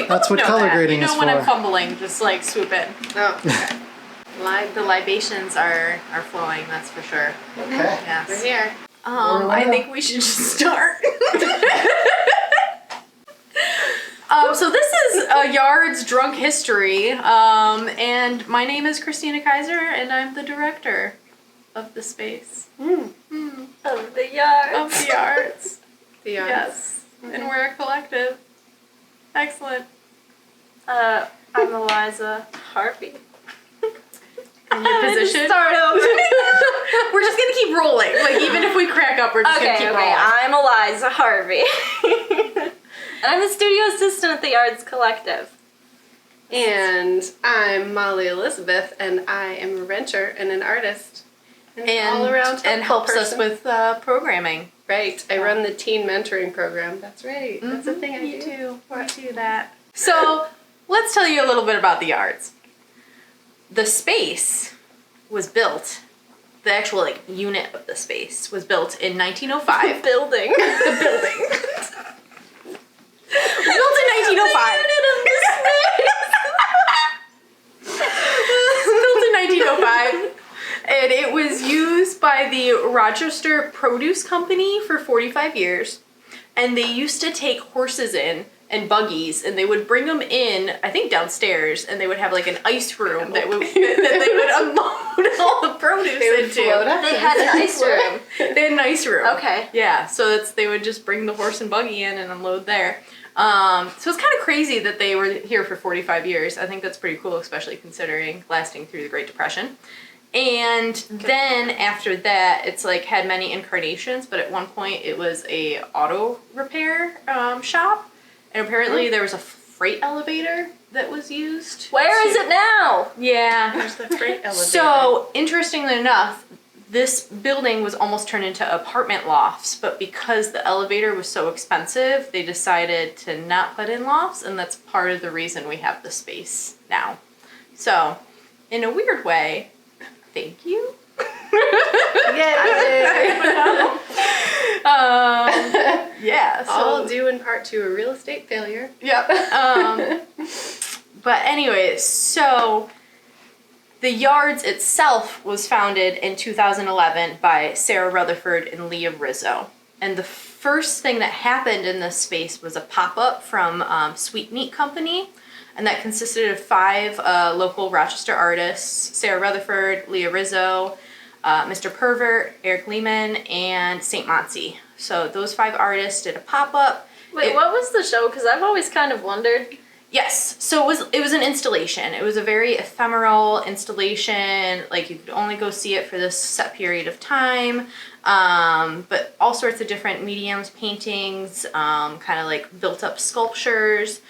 That's what color grading is for. when I'm fumbling, just like swoop in. Oh, okay. The libations are flowing, that's for sure. Okay. Yes. We're here. I think we should just start. So this is a Yard's Drunk History, and my name is Kristina Kaiser, and I'm the director of the space. Mm. Of the Yards. Of the Yards. The yards. Yes. Mm-hmm. And we're a collective. Excellent. I'm Eliza Harvey. And your position? Start over. We're just gonna keep rolling. Like, even if we crack up, we're just gonna keep rolling. I'm Eliza Harvey. And I'm the studio assistant at the Yards Collective. And I'm Molly Elizabeth, and I am a renter and an artist. And all around and helps us with programming. Right. I run the teen mentoring program. That's right. Mm-hmm. That's a thing I do. Me too. I do that. So, let's tell you a little bit about the Yards. The space was built, the actual like unit of the space was built in 1905. Building. The building. Built in 1905. Built in 1905. And it was used by the Rochester Produce Company for 45 years. And they used to take horses in and buggies, and they would bring them in, I think downstairs, and they would have like an ice room that they would unload all the produce into. They had an ice room. They had an ice room. Okay. Yeah, so they would just bring the horse and buggy in and unload there. So it's kind of crazy that they were here for 45 years. I think that's pretty cool, especially considering lasting through the Great Depression. And then after that, it's like had many incarnations, but at one point it was a auto repair shop. And apparently there was a freight elevator that was used. Where is it now? Yeah. There's the freight elevator. So, interestingly enough, this building was almost turned into apartment lofts, but because the elevator was so expensive, they decided to not put in lofts, and that's part of the reason we have the space now. So, in a weird way, thank you. Yeah. So, all due in part to a real estate failure. Yep. But anyways, so the Yards itself was founded in 2011 by Sarah Rutherford and Leah Rizzo. And the first thing that happened in this space was a pop-up from Sweet Meat Company. And that consisted of 5 local Rochester artists: Sarah Rutherford, Leah Rizzo, Mr. Pervert, Eric Lehman, and St. Motzi. So those 5 artists did a pop-up. Wait, what was the show? Because I've always kind of wondered. Yes, so it was an installation. It was a very ephemeral installation. Like, you could only go see it for this set period of time. But all sorts of different mediums, paintings, kind of like built-up sculptures.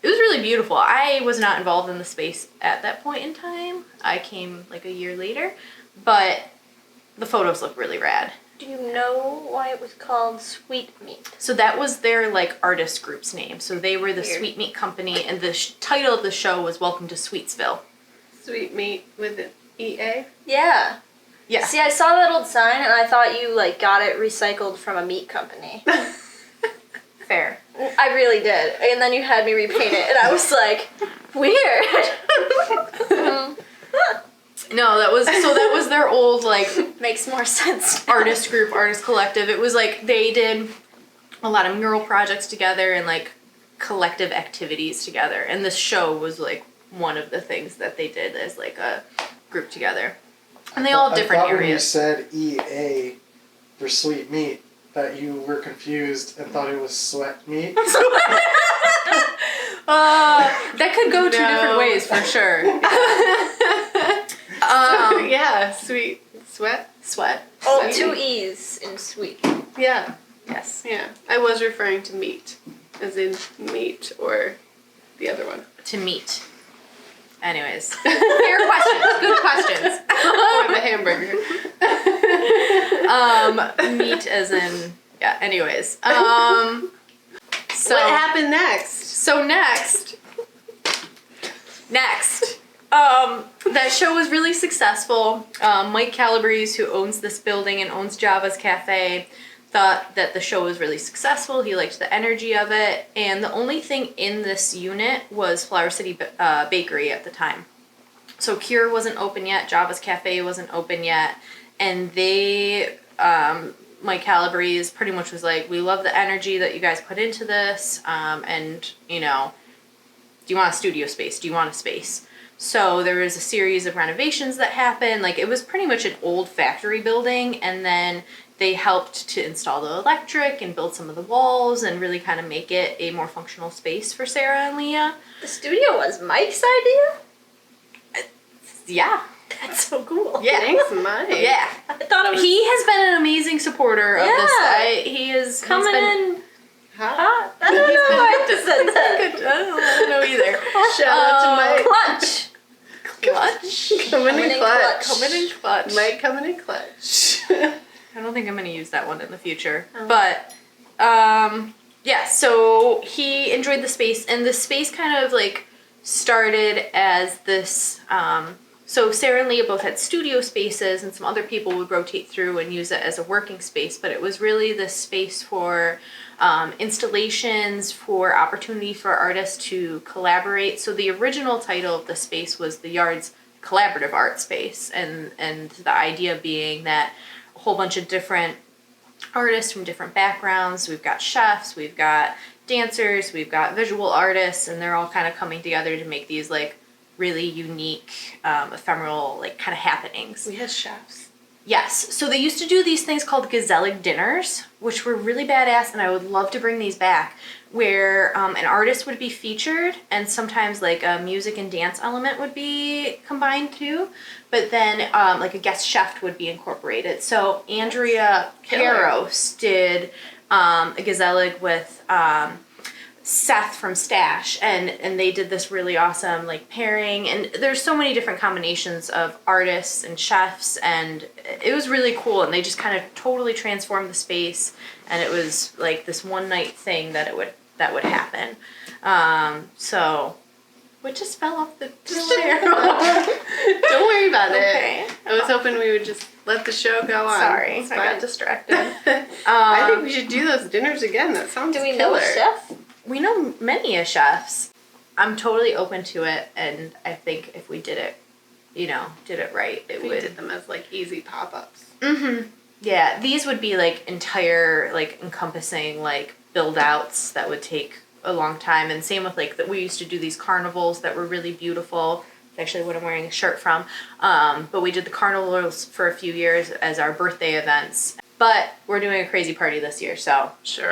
It was really beautiful. I was not involved in the space at that point in time. I came like a year later, but the photos look really rad. Do you know why it was called Sweet Meat? So that was their like artist group's name. So they were the Weird. Sweet Meat Company, and the title of the show was Welcome to Sweetsville. Sweet Meat with an EA? Yeah. Yeah. See, I saw that old sign and I thought you like got it recycled from a meat company. Fair. I really did. And then you had me repaint it and I was like, weird. No, that was their old like Makes more sense now. artist group, artist collective. It was like they did a lot of mural projects together and like collective activities together. And this show was like one of the things that they did as like a group together. And they all have different I thought areas. When you said EA for Sweet Meat, that you were confused and thought it was sweat meat. That could go 2 different ways for sure. Yeah, sweet. Sweat? Sweat. Oh, Sweet. 2 E's in sweet. Yeah. Yes. Yeah. I was referring to meat, as in meat or the other one. To meet. Anyways. Fair questions. Good questions. Or the hamburger. Meat as in, yeah, anyways. So What happened next? So next, that show was really successful. Mike Calabrese, who owns this building and owns Java's Cafe, thought that the show was really successful. He liked the energy of it. And the only thing in this unit was Flower City Bakery at the time. So Cure wasn't open yet. Java's Cafe wasn't open yet. And they, Mike Calabrese pretty much was like, we love the energy that you guys put into this. And, you know, do you want a studio space? Do you want a space? So there was a series of renovations that happened. Like, it was pretty much an old factory building. And then they helped to install the electric and build some of the walls and really kind of make it a more functional space for Sarah and Leah. The studio was Mike's idea? Yeah. That's so cool. Yeah. Thanks, Mike. Yeah. I thought it was He has been an amazing supporter of this. He is coming in Hot. hot. I don't know why I said that. I don't know either. Shout out to Mike. Clutch. Clutch. Coming in clutch. Coming in clutch. Mike coming in clutch. I don't think I'm going to use that one in the future. But, yeah, so he enjoyed the space. And the space kind of, like, started as this... So Sarah and Leah both had studio spaces, and some other people would rotate through and use it as a working space. But it was really this space for installations, for opportunity for artists to collaborate. So the original title of the space was the Yard's Collaborative Art Space, and the idea being that a whole bunch of different artists from different backgrounds. We've got chefs, we've got dancers, we've got visual artists, and they're all kind of coming together to make these like really unique, ephemeral, like kind of happenings. We had chefs. Yes. So they used to do these things called gezellig dinners, which were really badass, and I would love to bring these back, where an artist would be featured, and sometimes like a music and dance element would be combined too, but then like a guest chef would be incorporated. So Andrea Caros did a gezellig with Seth from Stash, and they did this really awesome like pairing, and there's so many different combinations of artists and chefs, and it was really cool, and they just kind of totally transformed the space, and it was like this one night thing that would happen. So what just fell off the chair? Don't worry about Okay. it. I was hoping we would just let the show go on. Sorry, It's I fine. got distracted. I think we should do those dinners again. That sounds Do we know a killer. chef? We know many chefs. I'm totally open to it, and I think if we did it, did it right, it We would. did them as like easy pop-ups. Mm-hmm. Yeah, these would be like entire, like encompassing like build outs that would take a long time, and same with like that we used to do these carnivals that were really beautiful. It's actually what I'm wearing a shirt from. But we did the carnivals for a few years as our birthday events. But we're doing a crazy party this year, so Sure.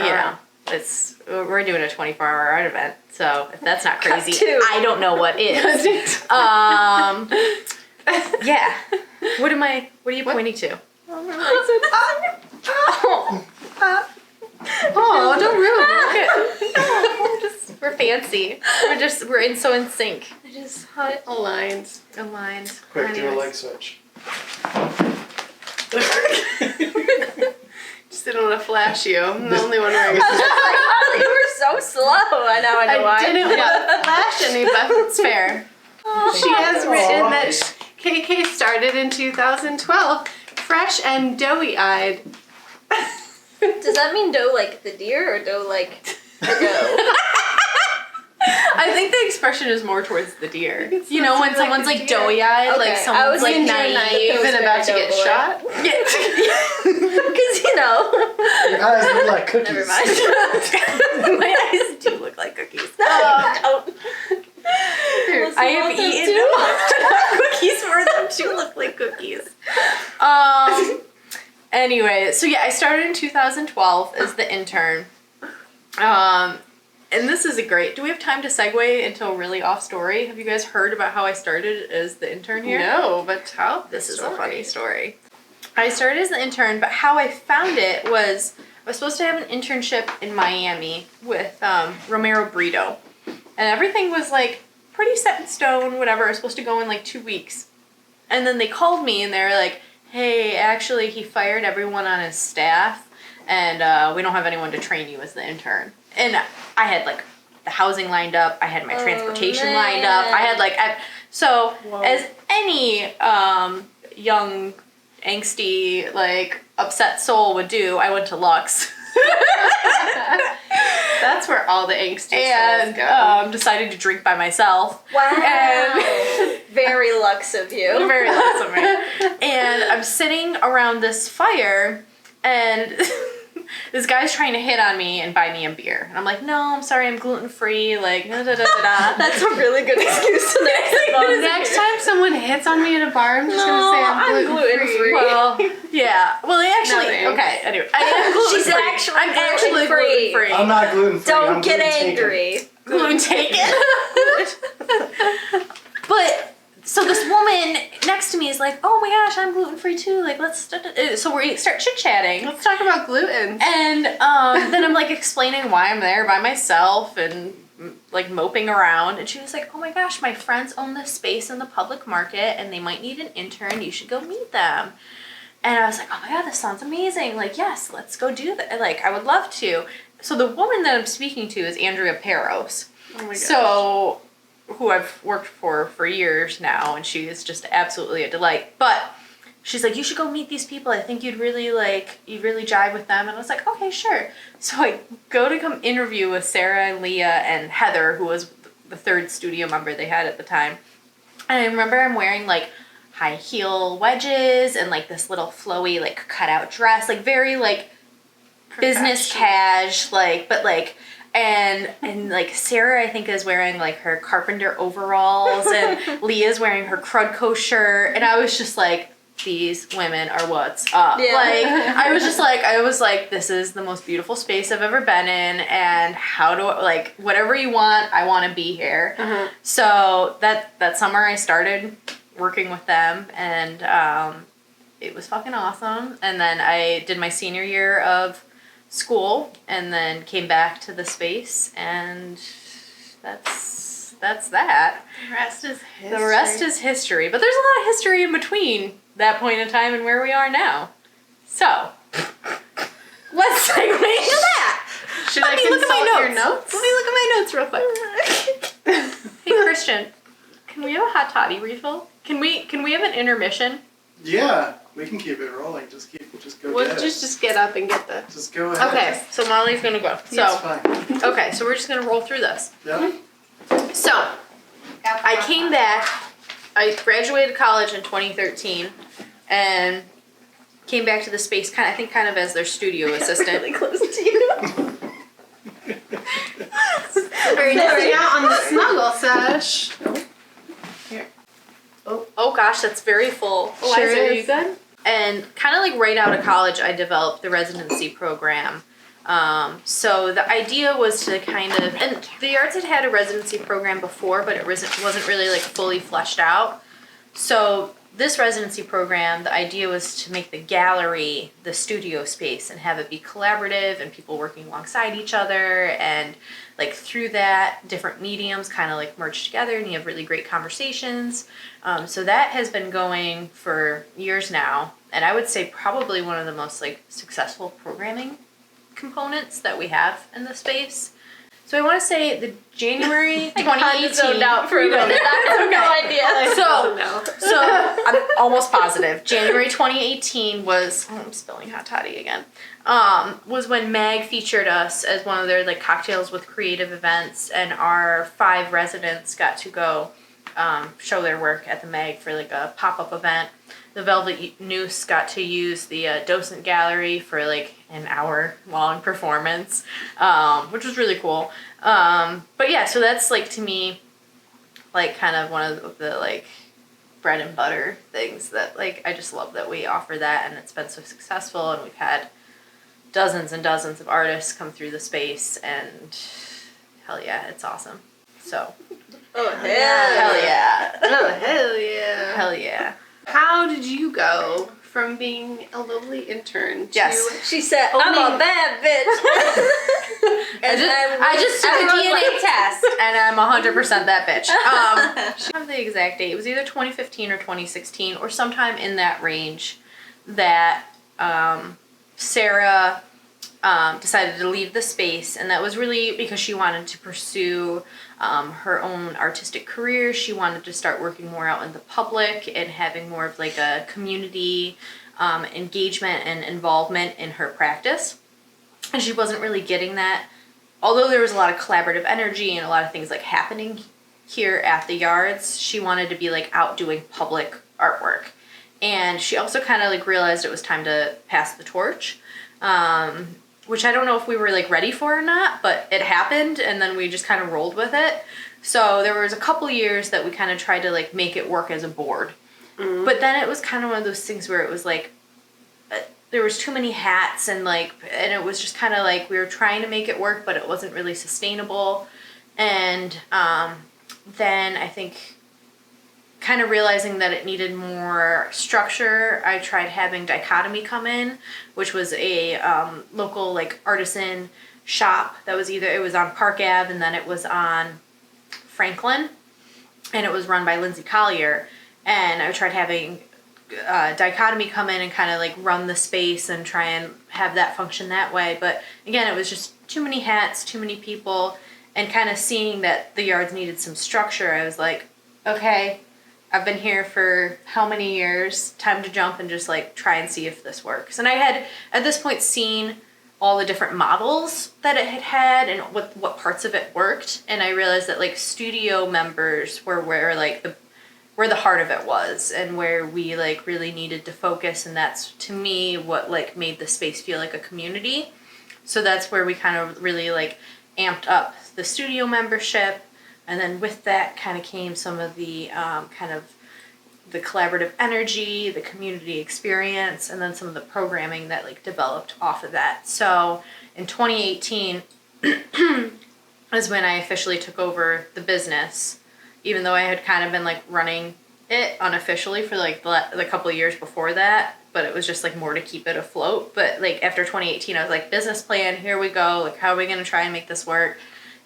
we're doing a 24-hour art event. So if that's not crazy, Two. I don't know what is. Yeah. What are you pointing to? Oh, don't ruin it. We're fancy. We're in sync. I just Aligned. Aligned. Quick, do a Anyways. leg switch. Just didn't want to flash you. I'm the only one wearing a You were so slow. I know why. I didn't want to flash anybody. It's fair. She has written that KK started in 2012, fresh and doughy-eyed. Does that mean dough like the deer or dough like the dough? I think the expression is more towards the deer. It's You know, when supposed to be someone's like like the deer. doughy-eyed, Okay, like I someone's was like thinking naive. Even about to get Doughboy. shot. Because, you know. Your eyes look like cookies. Never mind. My eyes do look like cookies. Don't. I have eaten cookies for them to look like cookies. Anyway, so yeah, I started in 2012 as the intern. And this is a great... Do we have time to segue into a really off story? Have you guys heard about how I started as the intern here? No, but tell This the is story. a funny story. I started as the intern, but how I found it was I was supposed to have an internship in Miami with Romero Brito. And everything was like pretty set in stone, whatever. I was supposed to go in like 2 weeks. And then they called me and they were like, hey, actually he fired everyone on his staff and we don't have anyone to train you as the intern. And I had like the housing lined up. I had my transportation lined up. I had like... So Whoa. as any young angsty, like, upset soul would do, I went to Lux. That's where all the angsty And souls go. decided to drink by myself. Wow. And Very Lux of you. very less of me. And I'm sitting around this fire, and this guy's trying to hit on me and buy me a beer. And I'm like, no, I'm sorry, I'm gluten-free, like, da-da-da-da-da. That's a really good excuse to Well, next time someone hits on me at a bar, I'm just gonna say I'm gluten-free. Well, yeah. Well, they actually, No, thanks. okay, anyway. I am gluten-free. She's actually I'm actually gluten-free. gluten-free. I'm not gluten-free. Don't I'm get gluten-taken. angry. Gluten taken. But so this woman next to me is like, "Oh my gosh, I'm gluten free too. Like, let's." So we start chit chatting, Let's talk about gluten. and then I'm like explaining why I'm there by myself and like moping around, and she was like, "Oh my gosh, my friends own this space in the public market, and they might need an intern. You should go meet them." And I was like, "Oh my god, this sounds amazing! Like, yes, let's go do that. Like, I would love to." So the woman that I'm speaking to is Andrea Peros. Oh my gosh. So, who I've worked for years now, and she is just absolutely a delight. But she's like, you should go meet these people. I think you'd really jive with them. And I was like, okay, sure. So I go to come interview with Sarah and Leah and Heather, who was the third studio member they had at the time. And I remember I'm wearing like high heel wedges and like this little flowy like cutout dress, like very like business cash, like, but like, and like Sarah I think is wearing like her carpenter overalls and Leah's wearing her Crudco shirt, and I was just like, these women are what's up. Yeah. Like I was like this is the most beautiful space I've ever been in, and how do I, like, whatever you want, I want to be here. So that summer I started working with them, and it was fucking awesome. And then I did my senior year of school and then came back to the space, and that's that. The rest is history. The rest is history, but there's a lot of history in between that point in time and where we are now. So let's segue into that. Should I consult your notes? Let me look at my notes real quick. Hey Christian, can we have a hot toddy refill? Can we have an intermission? Yeah, we can keep it rolling. Just go We'll get it. just get up and get the... Just go ahead. Okay, so Molly's gonna go. It's So fine. okay, so we're just gonna roll through this. Yep. So I came back. I graduated college in 2013, and came back to the space kind of as their studio assistant. Really close to you. Very missing out on the snuggle sesh. Here. Oh gosh, that's very full. Eliza, Sure are is. you good? And kind of like right out of college, I developed the residency program. So the idea was to kind of, and the Arts had a residency program before, but it wasn't really like fully fleshed out. So this residency program, the idea was to make the gallery the studio space and have it be collaborative and people working alongside each other, and like through that different mediums kind of like merge together and you have really great conversations. So that has been going for years now, and I would say probably one of the most like successful programming components that we have in the space. So I want to say the January 2018. Zoned out for a minute. I have no idea. So I'm almost positive. January 2018 was, I'm spilling hot toddy again. Was when MAG featured us as one of their like cocktails with creative events, and our 5 residents got to go show their work at the MAG for like a pop-up event. The Velvet Noose got to use the docent gallery for like an hour-long performance, which was really cool. But yeah, so that's like to me, like kind of one of the like bread and butter things that like I just love that we offer that, and it's been so successful, and we've had dozens and dozens of artists come through the space, and hell yeah, it's awesome. So Oh, hell hell yeah, Oh, hell yeah. hell yeah. How did you go from being a lowly intern to... Yes. She said, I'm a bad bitch. I just took a DNA test, and I'm 100% that bitch. I don't have the exact date. It was either 2015 or 2016, or sometime in that range, that Sarah decided to leave the space, and that was really because she wanted to pursue her own artistic career. She wanted to start working more out in the public and having more of like a community engagement and involvement in her practice. And she wasn't really getting that. Although there was a lot of collaborative energy and a lot of things like happening here at the yards, she wanted to be like out doing public artwork. And she also kind of like realized it was time to pass the torch, which I don't know if we were like ready for or not, but it happened, and then we just kind of rolled with it. So there was a couple years that we kind of tried to like make it work as a board. Mm-hmm. But then it was kind of one of those things where it was like, there was too many hats and it was just kind of like we were trying to make it work, but it wasn't really sustainable. And then I think kind of realizing that it needed more structure, I tried having Dichotomy come in, which was a local like artisan shop that was it was on Park Ave and then it was on Franklin, and it was run by Lindsay Collier. And I tried having Dichotomy come in and kind of like run the space and try and have that function that way. But again, it was just too many hats, too many people, and kind of seeing that the yards needed some structure. I was like, okay, I've been here for how many years? Time to jump and just like try and see if this works. And I had at this point seen all the different models that it had and what parts of it worked. And I realized that like studio members were where the heart of it was and where we like really needed to focus, and that's to me what like made the space feel like a community. So that's where we kind of really like amped up the studio membership, and then with that kind of came some of the kind of the collaborative energy, the community experience, and then some of the programming that like developed off of that. So in 2018 is when I officially took over the business, even though I had kind of been like running it unofficially for like the couple of years before that, but it was just like more to keep it afloat. But like after 2018, I was like, business plan, here we go. Like, how are we going to try and make this work?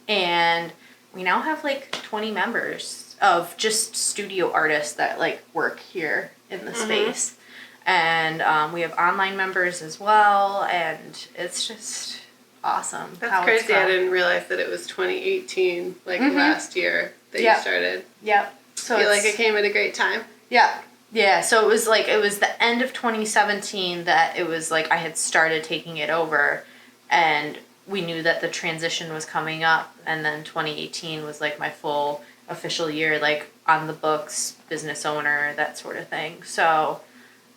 And we now have like 20 members of just studio artists that like work here in the space. And we have online members as well. And it's just awesome. That's crazy. I didn't realize that it was 2018, like last year that you started. Yep. So I feel like it came at a great time. Yeah. Yeah. So it was the end of 2017 that it was like I had started taking it over, and we knew that the transition was coming up, and then 2018 was like my full official year, like on the books, business owner, that sort of thing. So,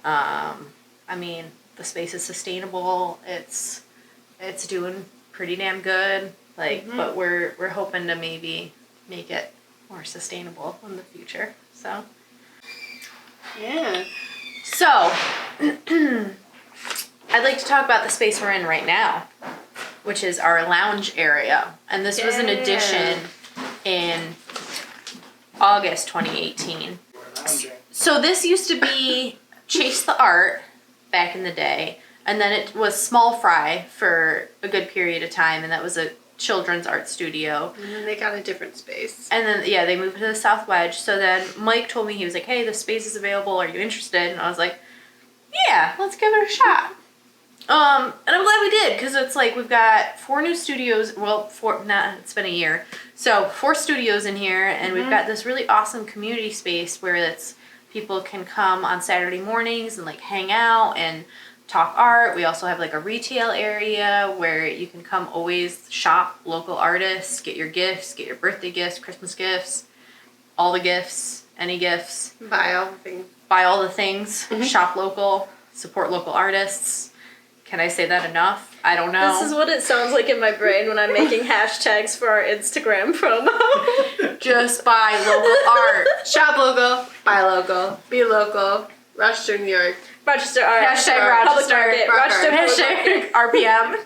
I mean, the space is sustainable. It's doing pretty damn good. Like, but we're hoping to maybe make it more sustainable in the future. So, yeah. So, I'd like to talk about the space we're in right now, which is our lounge area. And this was an addition in August 2018. So this used to be Chase the Art back in the day, and then it was Small Fry for a good period of time, and that was a children's art studio. And then they got a different space. And then, yeah, they moved to the South Wedge. So then Mike told me, he was like, hey, the space is available. Are you interested? And I was like, yeah, let's give it a shot. And I'm glad we did, because it's like we've got 4 new studios. Well, it's been a year. So 4 studios in here, and we've got this really awesome community space where people can come on Saturday mornings and like hang out and talk art. We also have like a retail area where you can come always shop local artists, get your gifts, get your birthday gifts, Christmas gifts, all the gifts, any gifts. Buy all the things. Buy all the things. Shop local, support local artists. Can I say that enough? I don't know. This is what it sounds like in my brain when I'm making hashtags for our Instagram promo. Just buy local art. Shop local, buy local, be local, Rochester, New York. Rochester Art. Hashtag Rochester. Rochester. Rochester. Hashtag RPM.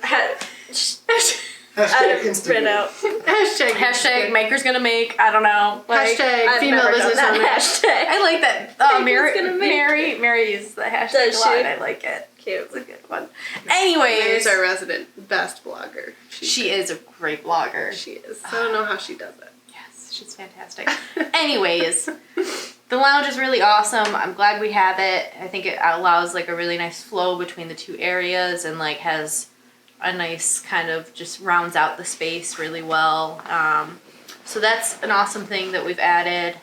Hashtag instant. Print out. Hashtag maker's gonna make. I don't know. Like, hashtag I've female never done business that owner. hashtag. I like that. Maker's Mary uses the hashtag Does a lot. she? And I like it. Cute. It's a good one. Anyways, Mary's our resident best blogger. she is a great blogger. She is. I don't know how she does it. Yes, she's fantastic. Anyways, the lounge is really awesome. I'm glad we have it. I think it allows like a really nice flow between the 2 areas, and like has a nice kind of just rounds out the space really well. So that's an awesome thing that we've added.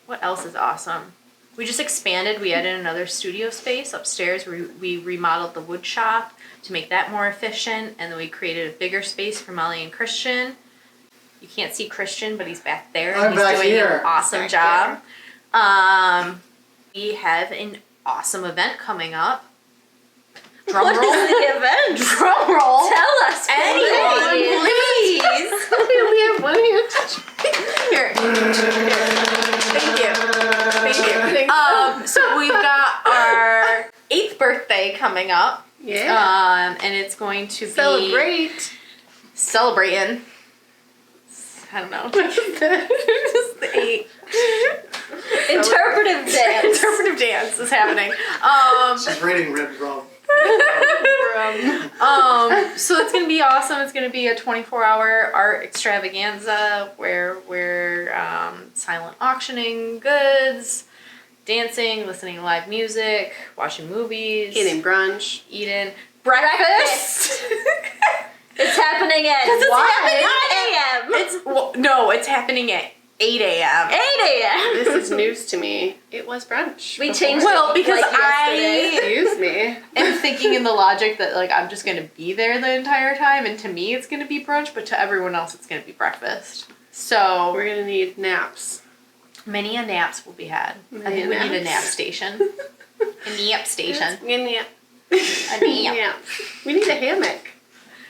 What else is awesome? We just expanded. We added another studio space upstairs. We remodeled the wood shop to make that more efficient. And then we created a bigger space for Molly and Christian. You can't see Christian, but he's back there. I'm he's back doing here. an awesome Back job. We have an awesome event coming up. Drum What roll. is the event? Drum roll. Tell us, Anyone, please. We only have one hand. Here. Thank you. So we've got our 8th birthday coming up. Yeah. And it's going to be celebrating. I don't know. Just the 8. Interpretive dance. Interpretive dance is happening. She's reading ribbed rum. So it's gonna be awesome. It's gonna be a 24-hour art extravaganza where we're silent auctioning goods, dancing, listening to live music, watching movies, Eating brunch. eating breakfast. It's happening at It's 9 happening a.m. It's happening at 8 a.m. 8 a.m. This is news to me. It was brunch. We before. changed Well, it because like yesterday. Excuse me. am thinking in the logic that like I'm just gonna be there the entire time, and to me it's gonna be brunch, but to everyone else it's gonna be breakfast. So We're gonna need naps. many a naps will be had. I Many think we need a naps. nap station. A nap station. We need A nap. nap. We need a hammock.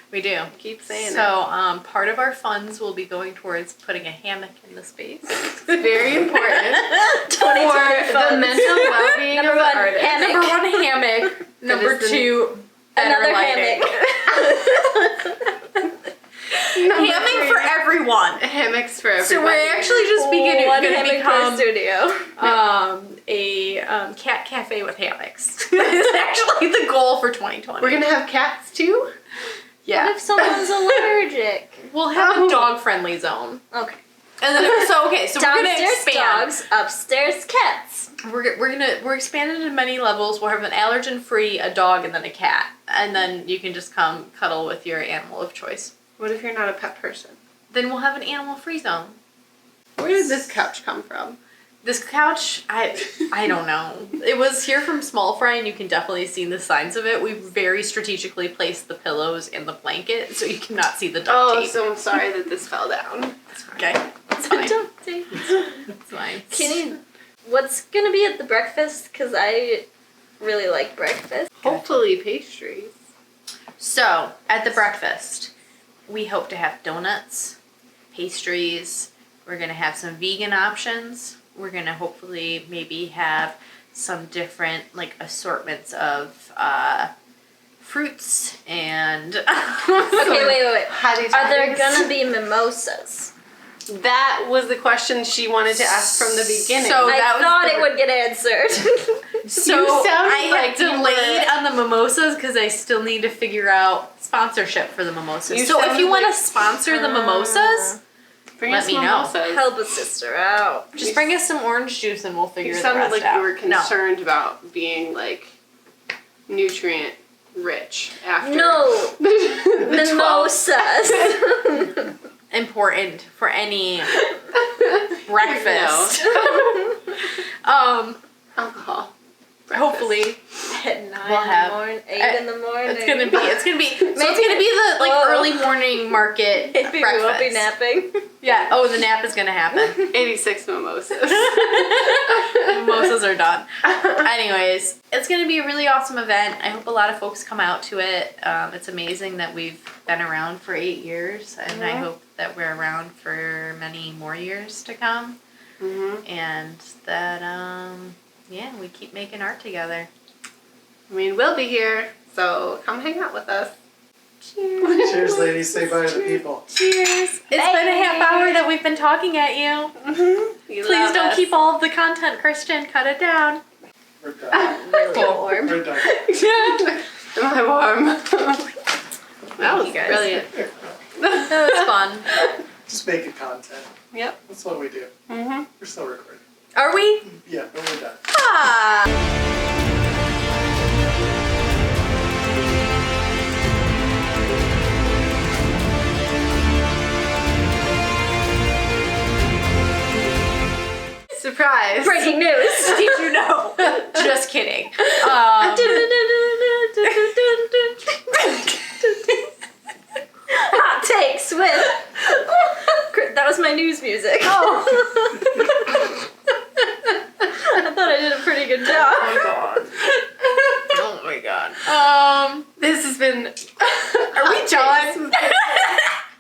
We do. Keep saying So part of our funds will be going towards putting a hammock in the space. it. Very important 2020 for the funds. mental well-being Number of the one, artist. hammock. Number 1, hammock. Number is the- 2, better Another lighting. hammock. Hammock for everyone. Hammocks for everybody. So we're actually just One going to hammock per become studio. a cat cafe with hammocks. Is actually the goal for 2020. We're gonna have cats too. Yeah. What if someone's allergic? We'll have a dog-friendly zone. Okay. And then, so we're gonna Downstairs expand. dogs, upstairs cats. We're expanding to many levels. We'll have an allergen-free, a dog, and then a cat, and then you can just come cuddle with your animal of choice. What if you're not a pet person? Then we'll have an animal-free zone. Where did this couch come from? This couch, I don't know. It was here from Small Fry, and you can definitely see the signs of it. We very strategically placed the pillows in the blanket, so you cannot see the duct Oh, tape. so I'm sorry that this fell down. Okay, it's fine. It's fine. What's gonna be at the breakfast? Because I really like breakfast. Hopefully pastries. So, at the breakfast, we hope to have donuts, pastries. We're going to have some vegan options. We're going to hopefully maybe have some different, like, assortments of fruits and... Okay, wait. How do you Are there gonna be mimosas? That was the question she wanted to ask from the beginning. So- I that was thought the- it would get answered. So You sound I like you delayed were- on the mimosas because I still need to figure out sponsorship for the mimosas. You So if sounded you want to like- sponsor the mimosas, Bring let us me know. mimosas. Help a sister out. just bring us some orange juice and we'll figure You the sounded rest like out. you were concerned about being like nutrient rich after. No, the 12. mimosas. Important for any breakfast. Alcohol. Hopefully, At 9 We'll have- in the morning, 8 in the morning. it's gonna be. So it's gonna be the like Whoa. early morning market Maybe breakfast. we won't be napping. Yeah. Oh, the nap is gonna happen. 86 mimosas. Mimosas are done. Anyways, it's going to be a really awesome event. I hope a lot of folks come out to it. It's amazing that we've been around for 8 years, and I hope that we're around for many more years to come. And that, we keep making art together. I mean, we'll be here, so come hang out with us. Cheers. Cheers, ladies. Say bye to the people. Cheers. It's been a half hour that we've been talking at you. You Please love don't us. keep all of the content, Christian. Cut it down. We're done. Really warm. We're done. Am I warm? That was you guys. brilliant. That was fun. Just make it content. Yep. That's what we do. Mm-hmm. We're still recording. Are we? Yeah, but we're done. Ah. Surprise. Breaking news. Did you know kidding.